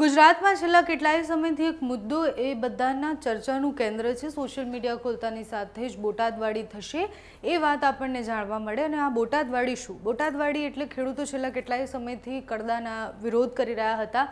ગુજરાતમાં છેલ્લા કેટલાય સમયથી એક મુદ્દો એ બધાના ચર્ચાનું કેન્દ્ર છે। સોશિયલ મીડિયા ખોલતાની સાથે જ બોટાદવાડી થશે એ વાત આપણને જાણવા મળે। અને આ બોટાદવાડી શું? બોટાદવાડી એટલે ખેડૂતો છેલ્લા કેટલાય સમયથી કડદાના વિરોધ કરી રહ્યા હતા।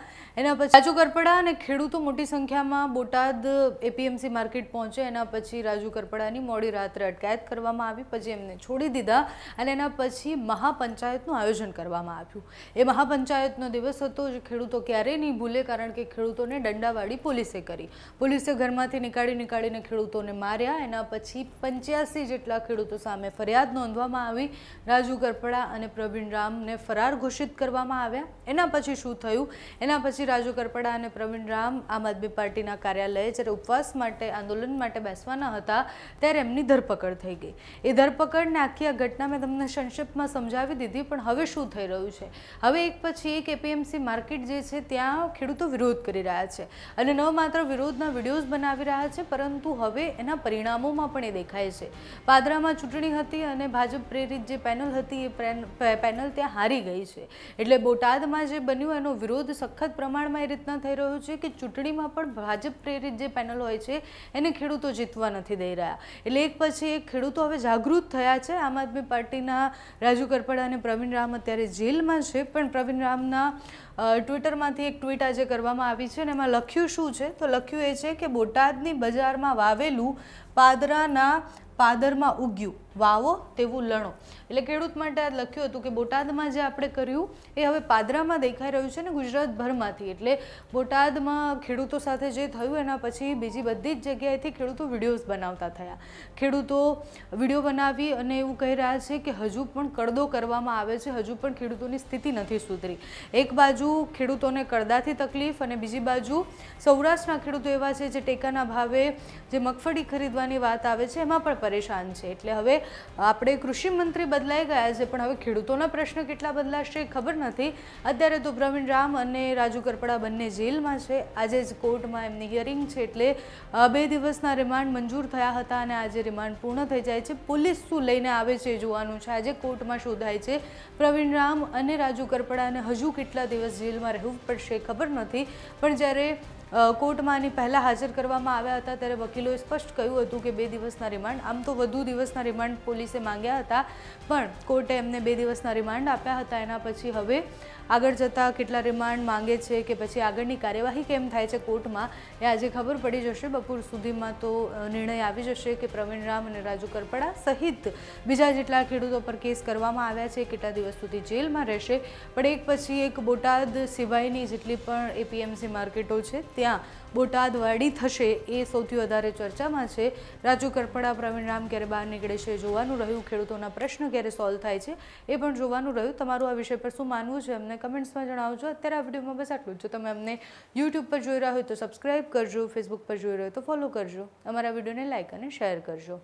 એના પછી રાજુ કરપડા અને ખેડૂતો મોટી સંખ્યામાં બોટાદ એપીએમસી માર્કેટ પહોંચે। એના પછી રાજુ કરપડાની મોડી રાત્રે અટકાયત કરવામાં આવી, પછી એમને છોડી દીધા અને એના પછી મહાપંચાયતનું આયોજન કરવામાં આવ્યું। એ મહાપંચાયતનો દિવસ હતો જે ખેડૂતો ક્યારેય નહીં ભૂલે, કારણ કે ખેડૂતોને દંડાવાળી પોલીસે કરી। પોલીસે ઘરમાંથી નીકાળીને ખેડૂતોને માર્યા। એના પછી 85 જેટલા ખેડૂતો સામે ફરિયાદ નોંધવામાં આવી। રાજુ કરપડા અને પ્રવીણ રામને ફરાર ઘોષિત કરવામાં આવ્યા। એના પછી શું થયું? એના પછી રાજુ કરપડા અને પ્રવીણ રામ આમ આદમી પાર્ટીના કાર્યાલયે જ્યારે ઉપવાસ માટે આંદોલન માટે બેસવાના હતા ત્યારે એમની ધરપકડ થઈ ગઈ। એ ધરપકડને આખી આ ઘટના મેં તમને સંક્ષિપ્તમાં સમજાવી દીધી, પણ હવે શું થઈ રહ્યું છે? હવે એક પછી એક એપીએમસી માર્કેટ જે છે ત્યાં ખેડૂતો વિરોધ કરી રહ્યા છે અને ન માત્ર વિરોધના વિડીયોઝ બનાવી રહ્યા છે, પરંતુ હવે એના પરિણામોમાં પણ એ દેખાય છે। પાદરામાં ચૂંટણી હતી અને ભાજપ પ્રેરિત જે પેનલ હતી એ પેનલ ત્યાં હારી ગઈ છે। એટલે બોટાદમાં જે બન્યું એનો વિરોધ સખત પ્રમાણમાં એ રીતના થઈ રહ્યો છે કે ચૂંટણીમાં પણ ભાજપ પ્રેરિત જે પેનલ હોય છે એને ખેડૂતો જીતવા નથી દઈ રહ્યા। એટલે એક પછી એક ખેડૂતો હવે જાગૃત થયા છે। આમ આદમી પાર્ટીના રાજુ કરપડા અને પ્રવીણ રામ અત્યારે જેલમાં છે, પણ પ્રવીણ રામના ટ્વિટરમાંથી એક ટ્વીટ આજે કરવામાં આવી છે અને એમાં લખ્યું શું છે? તો લખ્યું એ છે કે બોટાદની બજારમાં વાવેલું પાદરાના પાદરમાં ઉગ્યું, વાવો તેવું લણો। એટલે ખેડૂત માટે આ લખ્યું હતું કે બોટાદમાં જે આપણે કર્યું એ હવે પાદરામાં દેખાઈ રહ્યું છે ને ગુજરાતભરમાંથી। એટલે બોટાદમાં ખેડૂતો સાથે જે થયું એના પછી બીજી બધી જ જગ્યાએથી ખેડૂતો વિડીયોઝ બનાવતા થયા। ખેડૂતો વિડીયો બનાવી અને એવું કહી રહ્યા છે કે હજુ પણ કડદો કરવામાં આવે છે, હજુ પણ ખેડૂતોની સ્થિતિ નથી સુધરી। એક બાજુ ખેડૂતોને કડદાથી તકલીફ અને બીજી બાજુ સૌરાષ્ટ્રના ખેડૂતો એવા છે જે ટેકાના ભાવે જે મગફળી ખરીદવાની વાત આવે છે એમાં પણ પરેશાન છે। એટલે હવે આપણે કૃષિ મંત્રી બદલાઈ ગયા છે, પણ હવે ખેડૂતોના પ્રશ્ન કેટલા બદલાશે ખબર નથી। અત્યારે તો પ્રવીણ રામ અને રાજુ કરપડા બંને જેલમાં છે। આજે જ કોર્ટમાં એમની હિયરિંગ છે, એટલે 2 દિવસના રિમાન્ડ મંજૂર થયા હતા અને આજે રિમાન્ડ પૂર્ણ થઈ જાય છે। પોલીસ શું લઈને આવે છે એ જોવાનું છે। આજે કોર્ટમાં શું થાય છે? પ્રવીણ રામ અને રાજુ કરપડાને હજુ કેટલા દિવસ જેલમાં રહેવું પડશે ખબર નથી, પણ જ્યારે કોર્ટમાં આની પહેલાં હાજર કરવામાં આવ્યા હતા ત્યારે વકીલોએ સ્પષ્ટ કહ્યું હતું કે 2 દિવસના રિમાન્ડ, આમ તો વધુ દિવસના રિમાન્ડ પોલીસે માંગ્યા હતા, પણ કોર્ટે એમને 2 દિવસના રિમાન્ડ આપ્યા હતા। એના પછી હવે આગળ જતાં કેટલા રિમાન્ડ માંગે છે કે પછી આગળની કાર્યવાહી કેમ થાય છે કોર્ટમાં એ આજે ખબર પડી જશે। બપોર સુધીમાં તો નિર્ણય આવી જશે કે પ્રવીણ રામ અને રાજુ કરપડા સહિત બીજા જેટલા ખેડૂતો પર કેસ કરવામાં આવ્યા છે કેટલા દિવસ સુધી જેલમાં રહેશે। પણ એક પછી એક બોટાદ સિવાયની જેટલી પણ એપીએમસી માર્કેટો છે ત્યાં બોટાદવાડી થશે એ સૌથી વધારે ચર્ચામાં છે। રાજુ કરપડા પ્રવીણ રામ ક્યારે બહાર નીકળે છે જોવાનું રહ્યું, ખેડૂતોના પ્રશ્ન ક્યારે સોલ્વ થાય છે એ પણ જોવાનું રહ્યું। તમારું આ વિષય પર શું માનવું છે અમને કમેન્ટ્સમાં જણાવજો। અત્યારે આ વિડીયોમાં બસ આટલું જ। જો તમે અમને યુટ્યુબ પર જોઈ રહ્યા હોય તો સબસ્ક્રાઈબ કરજો, ફેસબુક પર જોઈ રહ્યો હોય તો ફોલો કરજો, અમારા વિડીયોને લાઇક અને શેર કરજો।